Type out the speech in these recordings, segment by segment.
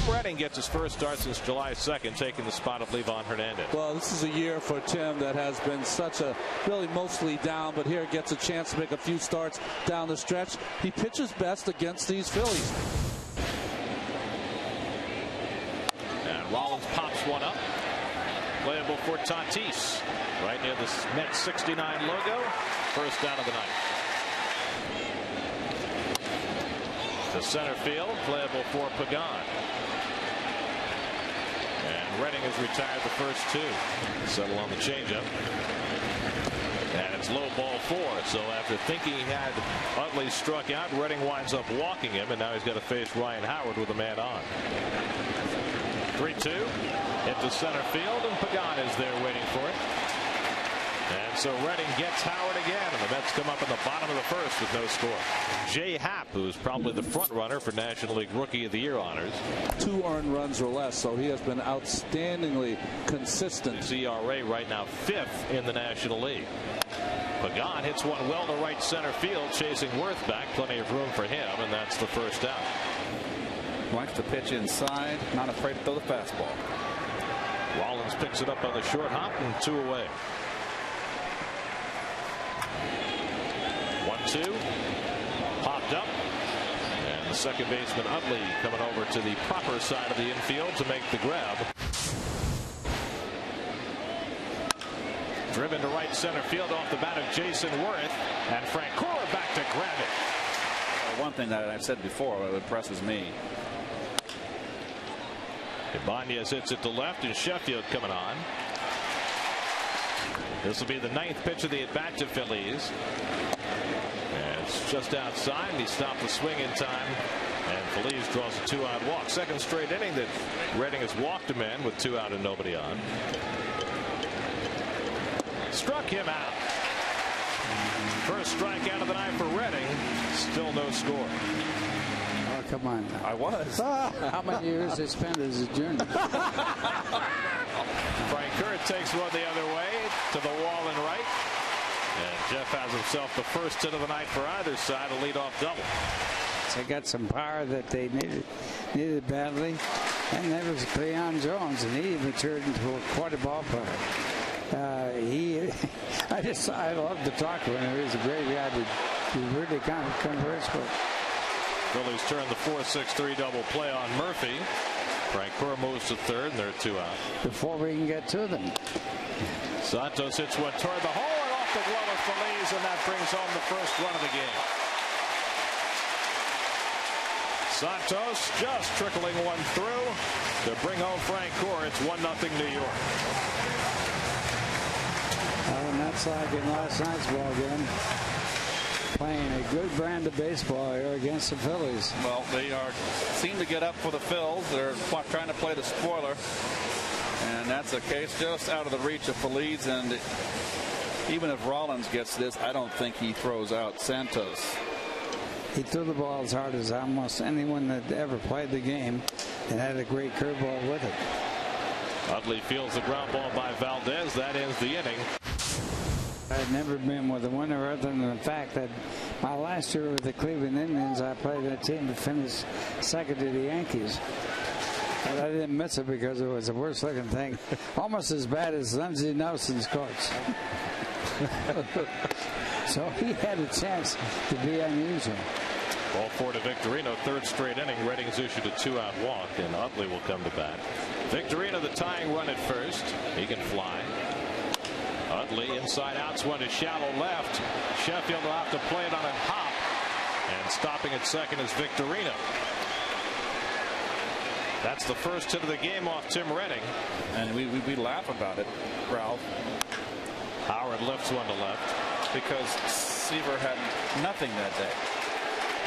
Tim Redding gets his first start since July 2nd, taking the spot of Livan Hernandez. Well, this is a year for Tim that has been such a really mostly down, but here gets a chance to make a few starts down the stretch. He pitches best against these Phillies. And Rollins pops one up. Playable for Tatis. Right near the Mets 69 logo. First out of the ninth. To center field. Playable for Pagan. And Redding has retired the first two. Settle on the changeup. And it's low ball 4. So after thinking he had Utley struck out, Redding winds up walking him. And now he's got to face Ryan Howard with a man on. 3-2 into center field, and Pagan is there waiting for it. And so Redding gets Howard again, and the Mets come up in the bottom of the first with no score. Jay Happ, who's probably the front runner for National League Rookie of the Year honors. 2 earned runs or less, so he has been outstandingly consistent. His ERA right now 5th in the National League. Pagan hits one well to right center field, chasing Werth back. Plenty of room for him, and that's the first out. Likes to pitch inside, not afraid to throw the fastball. Rollins picks it up on the short hop, and 2 away. 1-2. Popped up. And the second baseman Utley coming over to the proper side of the infield to make the grab. Driven to right center field off the bat of Jayson Werth. And Francoeur back to grab it. One thing that I've said before that impresses me. Ibanez hits it to left, and Sheffield coming on. This will be the 9th pitch of the at-bat to Phillies. And it's just outside, and he stopped the swing in time. And Phillies draws a 2-out walk. Second straight inning that Redding has walked a man with 2 out and nobody on. Struck him out. First strikeout of the night for Redding. Still no score. Come on. I was. How many years they spent as a junior? Francoeur takes one the other way to the wall and right. And Jeff has himself the first hit of the night for either side, a leadoff double. They got some power that they needed badly. And there was Cleon Jones, and he matured into quite a ball player. I love to talk to him. He was a great guy to really kind of converse with. Phillies turn the 4-6-3 double play on Murphy. Francoeur moves to third, and they're 2 out. Before we can get to them. Santos hits one toward the hole and off the glove of Phillies, and that brings home the first run of the game. Santos just trickling one through to bring home Francoeur. It's 1-0 New York. And that's like in last night's ball game. Playing a good brand of baseball here against the Phillies. Well, they seem to get up for the Phils. They're trying to play the spoiler. And that's a case just out of the reach of Phillies. And even if Rollins gets this, I don't think he throws out Santos. He threw the ball as hard as almost anyone that ever played the game and had a great curveball with it. Utley fields the ground ball by Valdez. That ends the inning. I've never been with a winner other than the fact that my last year with the Cleveland Indians, I played a team that finished second to the Yankees. But I didn't miss it because it was the worst looking thing. Almost as bad as Lindsey Nelson's coach. So he had a chance to be unusual. Ball 4 to Victorino. 3rd straight inning. Redding's issued a 2-out walk, and Utley will come to bat. Victorino the tying run at first. He can fly. Utley inside outs, one to shallow left. Sheffield will have to play it on a hop. And stopping at second is Victorino. That's the first hit of the game off Tim Redding. And we laugh about it, Ralph. Howard lifts one to left. Because Seaver had nothing that day.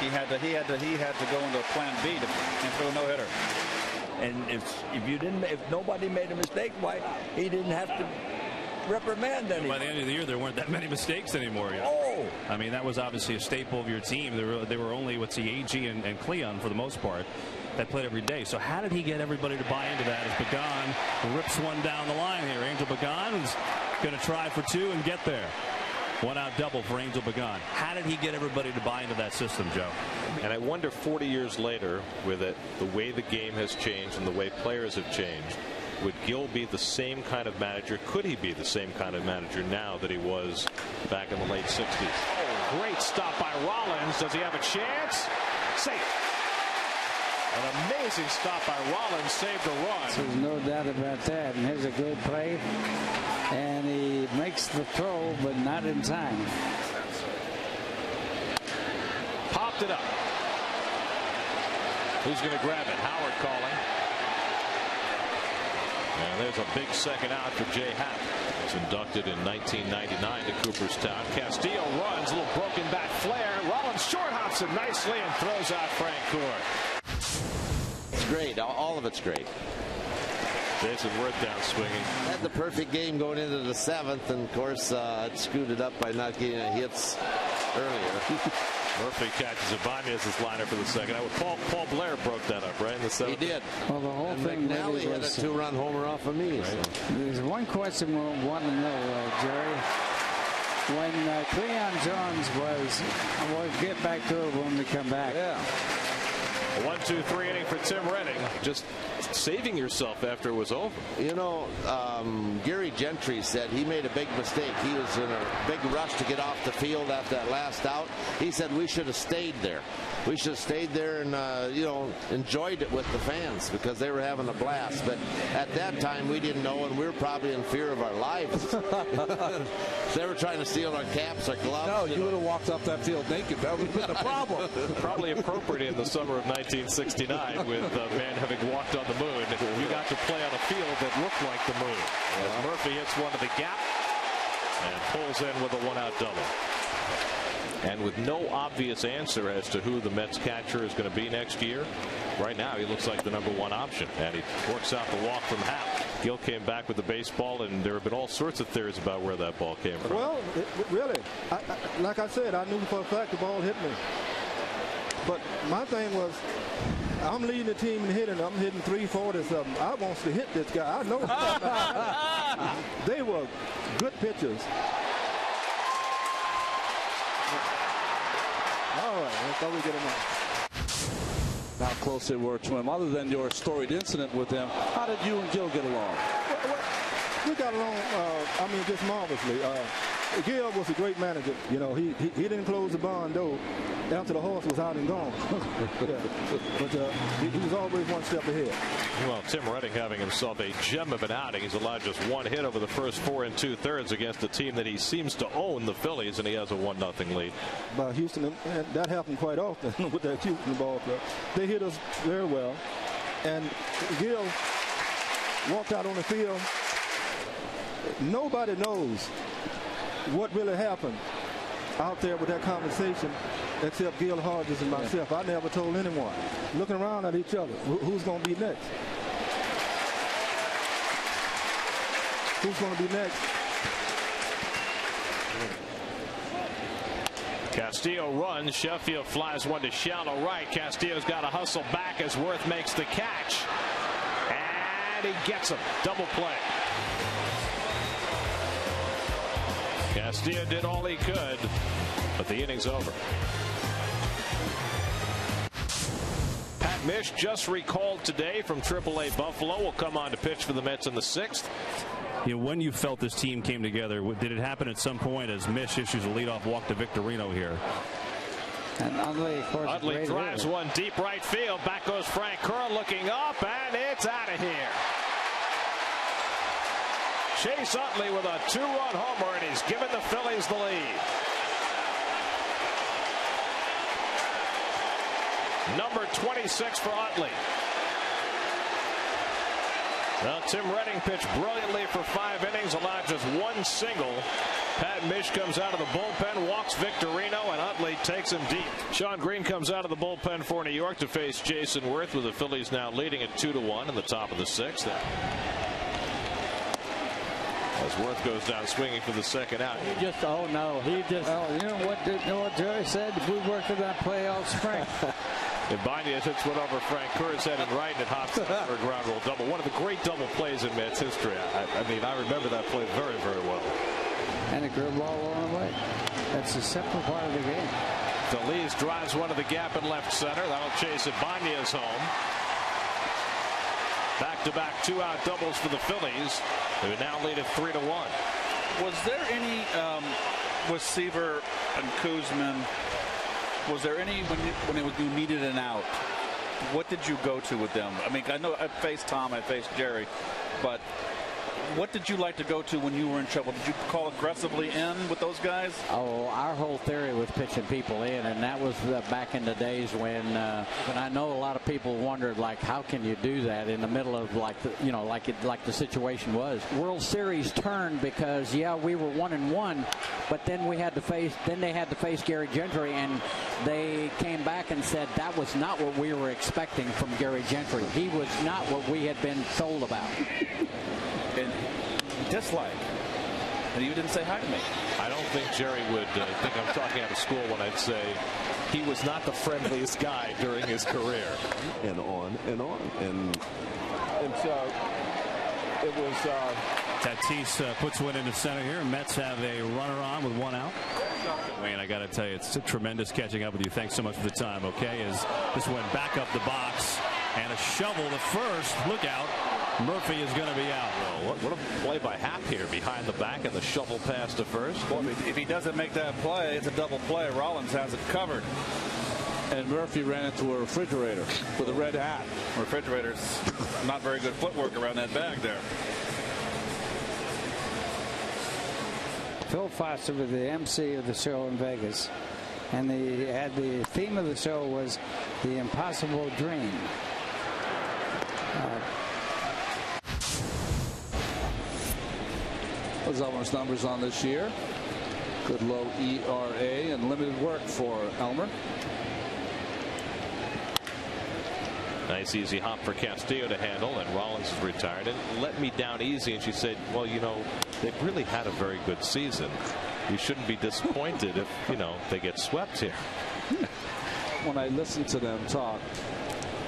He had to go into plan B and throw a no-hitter. And if nobody made a mistake, why he didn't have to reprimand anyone. By the end of the year, there weren't that many mistakes anymore. You know? Oh, I mean, that was obviously a staple of your team. They were only AG and Cleon for the most part that played every day. So how did he get everybody to buy into that? As Pagan rips one down the line here, Angel Pagan is going to try for 2 and get there. 1-out double for Angel Pagan. How did he get everybody to buy into that system, Joe? And I wonder 40 years later, with it, the way the game has changed and the way players have changed, would Gil be the same kind of manager? Could he be the same kind of manager now that he was back in the late 60s? Oh, great stop by Rollins. Does he have a chance? Safe. An amazing stop by Rollins saved a run. There's no doubt about that. And here's a good play. And he makes the throw, but not in time. Popped it up. Who's going to grab it? Howard calling. And there's a big second out for Jay Happ. He was inducted in 1999 to Cooperstown. Castillo runs, a little broken back flare. Rollins short hops it nicely and throws out Frank Court. It's great. All of it's great. Jayson Werth down swinging. Had the perfect game going into the 7th, and of course it screwed it up by not getting a hits earlier. Murphy catches Ibanez's liner for the second. Paul Blair broke that up, right, in the 7th? He did. Well, the whole thing McNally really had a was, 2-run homer off of me. Right. So. There's one question we want to know, Jerry. When Cleon Jones was, we'll get back to it when we come back. Yeah. A 1-2-3 inning for Tim Redding. Just saving yourself after it was over. You know, Gary Gentry said he made a big mistake. He was in a big rush to get off the field after that last out. He said we should have stayed there. We should have stayed there and, you know, enjoyed it with the fans because they were having a blast. But at that time, we didn't know, and we were probably in fear of our lives. They were trying to steal our caps, our gloves. No, you would have walked up that field naked. That would have been the problem. Probably appropriate in the summer of 1969 with man having walked on the moon. You got to play on a field that looked like the moon. As Murphy hits one to the gap and pulls in with a 1-out double. And with no obvious answer as to who the Mets catcher is going to be next year, right now he looks like the #1 option. And he works out the walk from Happ. Gil came back with the baseball, and there have been all sorts of theories about where that ball came from. Well, really, like I said, I knew for a fact the ball hit me. But my thing was, I'm leading the team in hitting. I'm hitting 340 something. I wants to hit this guy. I know. They were good pitchers. All right, I thought we get him out. How close they were to him. Other than your storied incident with them, how did you and Gil get along? We got along, I mean, just marvelously. Gil was a great manager. You know, he didn't close the barn door after the horse was out and gone. Yeah. But he was always one step ahead. Well, Tim Redding having himself a gem of an outing. He's allowed just one hit over the first 4 2/3 against a team that he seems to own, the Phillies, and he has a 1-0 lead. By Houston, and that happened quite often with that Houston ball club. They hit us very well, and Gil walked out on the field. Nobody knows what really happened out there with that conversation except Gil Hodges and myself. I never told anyone. Looking around at each other, who's going to be next? Who's going to be next? Castillo runs. Sheffield flies one to shallow right. Castillo's got to hustle back as Werth makes the catch. And he gets him. Double play. Castillo did all he could, but the inning's over. Pat Mish, just recalled today from AAA Buffalo, will come on to pitch for the Mets in the 6th. You know, when you felt this team came together, did it happen at some point as Mish issues a leadoff walk to Victorino here? And Utley, of course, Utley drives one deep right field. Back goes Frank Curl looking up, and it's out of here. Chase Utley with a 2-run homer, and he's given the Phillies the lead. Number 26 for Utley. Well, Tim Redding pitched brilliantly for 5 innings, allowed just 1 single. Pat Mish comes out of the bullpen, walks Victorino, and Utley takes him deep. Sean Green comes out of the bullpen for New York to face Jayson Werth, with the Phillies now leading at 2-1 in the top of the 6th. As Werth goes down swinging for the second out. He just, oh no, he just, oh, you know what Jerry said? We worked on that play all spring. Ibanez hits one over Frank Kerr's head and right, and it hops out for a ground rule double. One of the great double plays in Mets history. I mean, I remember that play very, very well. and a ground ball along the way. That's a simple part of the game. Feliz drives one to the gap in left center. That'll chase Ibanez home. Back-to-back two-out doubles for the Phillies, who now lead it 3-1. Was there any with Seaver and Kuzman? Was there any when you needed an out? What did you go to with them? I mean, I know I faced Tom, I faced Jerry, but what did you like to go to when you were in trouble? Did you call aggressively in with those guys? Oh, our whole theory was pitching people in, and that was back in the days when I know a lot of people wondered, like, how can you do that in the middle of like the situation was. World Series turned because we were 1-1, but then they had to face Gary Gentry, and they came back and said that was not what we were expecting from Gary Gentry. He was not what we had been told about. And dislike. And you didn't say hi to me. I don't think Jerry would think I'm talking out of school when I'd say he was not the friendliest guy during his career. And on and on. And so it was. Tatis puts one into center here. Mets have a runner on with one out. Wayne, I got to tell you, it's a tremendous catching up with you. Thanks so much for the time. Okay, as this went back up the box and a shovel to first. Look out. Murphy is going to be out. Well, what a play by Happ here behind the back and the shovel pass to first. Well, if he doesn't make that play, it's a double play. Rollins has it covered. And Murphy ran into a refrigerator with a red hat. Refrigerator's not very good footwork around that bag there. Phil Foster was the MC of the show in Vegas, and the theme of the show was the impossible dream. Those Elmer's numbers on this year. Good low ERA and limited work for Elmer. Nice easy hop for Castillo to handle, and Rollins is retired. And let me down easy, and she said, well, they've really had a very good season. You shouldn't be disappointed if, they get swept here. When I listen to them talk,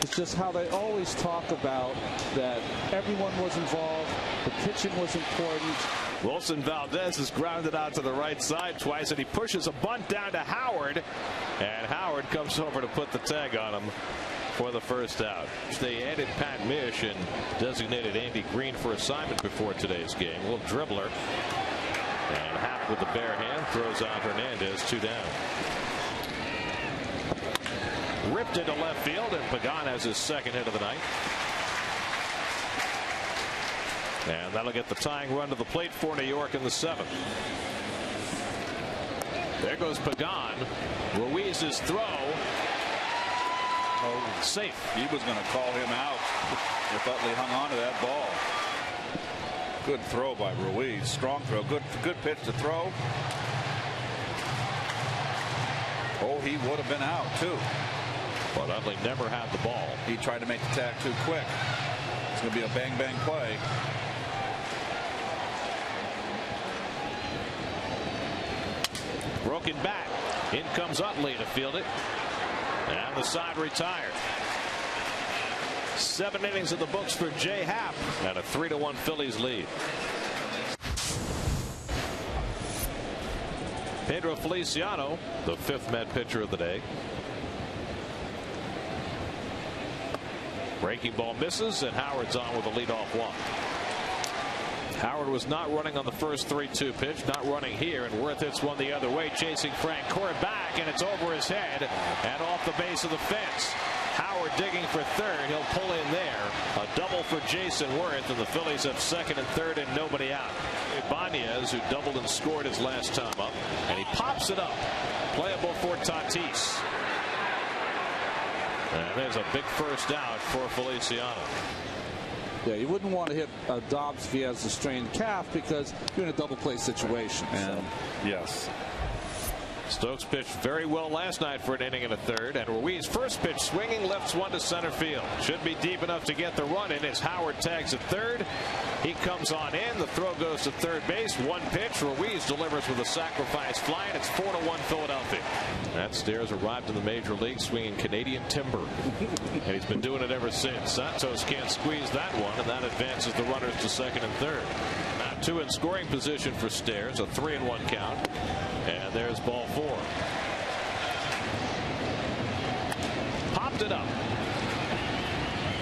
it's just how they always talk about that everyone was involved, the pitching was important. Wilson Valdez is grounded out to the right side twice, and he pushes a bunt down to Howard, and Howard comes over to put the tag on him for the first out. They added Pat Mish and designated Andy Green for assignment before today's game. A little dribbler, and Happ with the bare hand throws out Hernandez, 2 down. Ripped into left field, and Pagan has his second hit of the night. And that'll get the tying run to the plate for New York in the 7th. There goes Pagan. Ruiz's throw. Oh, safe. He was going to call him out if Utley hung on to that ball. Good throw by Ruiz. Strong throw. Good pitch to throw. Oh, he would have been out too. But Utley never had the ball. He tried to make the tag too quick. It's going to be a bang play. Broken bat. In comes Utley to field it. And the side retired. 7 innings in the books for Jay Happ, and a 3-1 Phillies lead. Pedro Feliciano, the 5th Met pitcher of the day. Breaking ball misses, and Howard's on with a leadoff walk. Howard was not running on the first 3-2 pitch, not running here, and Werth hits one the other way, chasing Frank Court back, and it's over his head and off the base of the fence. Howard digging for third. He'll pull in there. A double for Jayson Werth, and the Phillies have second and third and nobody out. Ibanez, who doubled and scored his last time up, and he pops it up. Playable for Tatis. And there's a big first out for Feliciano. Yeah, you wouldn't want to hit Dobbs if he has a strained calf because you're in a double play situation. And yes. Stokes pitched very well last night for an inning and a third, and Ruiz first pitch swinging, lefts one to center field. Should be deep enough to get the run in as Howard tags at third. He comes on in. The throw goes to third base. One pitch. Ruiz delivers with a sacrifice fly, and it's 4-1 Philadelphia. That Stairs arrived in the major league swinging Canadian timber, and he's been doing it ever since. Santos can't squeeze that one, and that advances the runners to second and third. Matt 2 in scoring position for Stairs. A 3-1 count. And there's ball 4. Popped it up.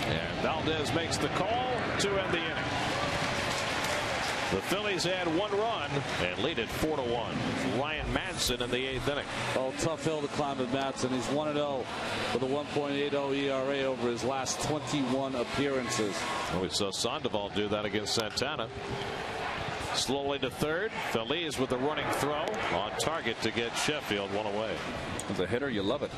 And Valdez makes the call to end the inning. The Phillies add 1 run and lead it 4-1. Ryan Madson in the 8th inning. Oh, tough hill to climb with Madson. He's 1-0 with a 1.80 ERA over his last 21 appearances. Well, we saw Sandoval do that against Santana. Slowly to third. Feliz with the running throw on target to get Sheffield 1 away. As a hitter, you love it.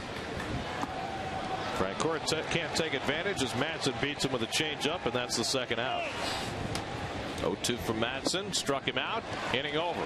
Francoeur can't take advantage as Madson beats him with a changeup, and that's the second out. 0-2 from Madson. Struck him out. Inning over.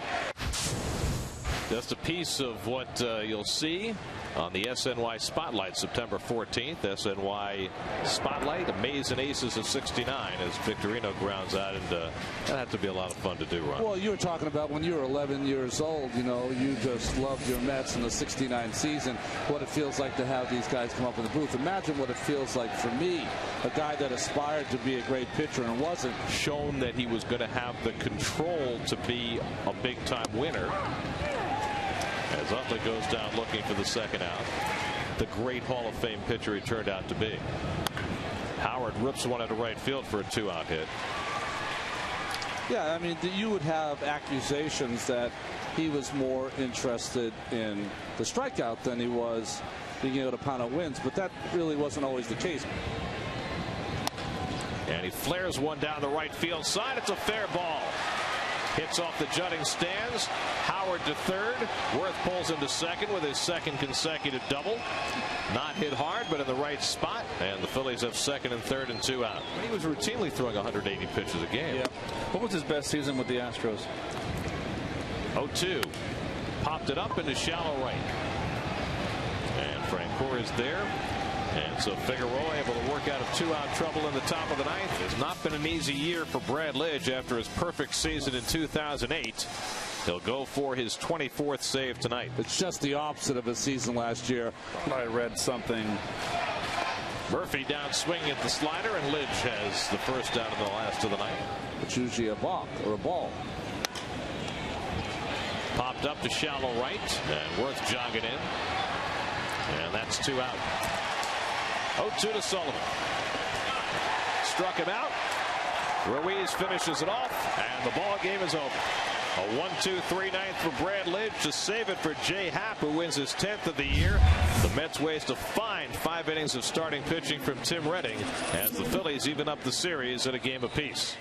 Just a piece of what you'll see on the SNY Spotlight September 14th. SNY Spotlight, Amazing Aces of 69 as Victorino grounds out, and that had to be a lot of fun to do, Ron. Well, you were talking about when you were 11 years old, you know, you just loved your Mets in the 69 season, what it feels like to have these guys come up in the booth. Imagine what it feels like for me, a guy that aspired to be a great pitcher and wasn't. Shown that he was going to have the control to be a big-time winner. As Utley goes down looking for the second out. The great Hall of Fame pitcher he turned out to be. Howard rips one into right field for a 2-out hit. Yeah, I mean, you would have accusations that he was more interested in the strikeout than he was being able to pound out wins, but that really wasn't always the case. And he flares one down the right field side. It's a fair ball. Hits off the jutting stands. Howard to third. Werth pulls into second with his second consecutive double. Not hit hard, but in the right spot. And the Phillies have second and third and 2 out. He was routinely throwing 180 pitches a game. Yeah. What was his best season with the Astros? 0-2. Popped it up into shallow right. And Francoeur is there. And so Figueroa able to work out of 2-out trouble in the top of the 9th. It's not been an easy year for Brad Lidge after his perfect season in 2008. He'll go for his 24th save tonight. It's just the opposite of his season last year. I read something. Murphy down swinging at the slider, and Lidge has the first out of the last of the night. It's usually a balk or a ball. Popped up to shallow right, and Werth jogging in. And that's 2 out. 0-2 to Sullivan. Struck him out. Ruiz finishes it off, and the ball game is over. A 1-2-3 ninth for Brad Lidge to save it for Jay Happ, who wins his 10th of the year. The Mets waste a fine 5 innings of starting pitching from Tim Redding as the Phillies even up the series at a game apiece.